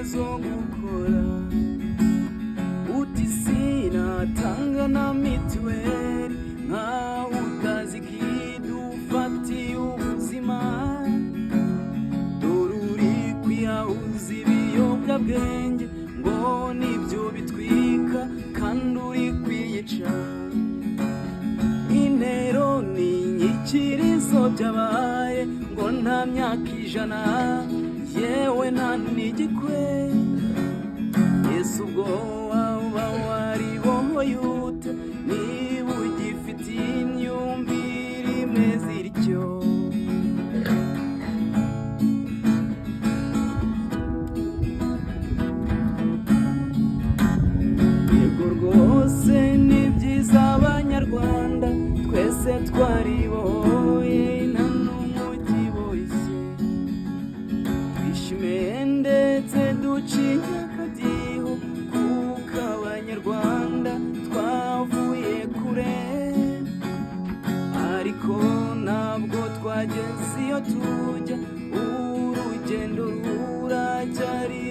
zo gukora uti sinatanga na mituweli nkaho utazi ikidufatiye ubuzima dore uri kwiyahuza ibiyobyabwenge ngo nibyo bitwika kandi uri kwiyica intero ni inyikirizo byabaye ngo nta myaka 100 yewe nta n'igikwe Yesu ubwo waba waribohoye ute niba ugifite imyumvire imeze ityo yego rwose ni byiza abanyarwanda twese twaribohoye nta n'umugiboshye twishimiye ndetse duciye akadiho kuko abanyarwanda twavuye kure ariko ntabwo twageze iyo tujya urugendo ruracyari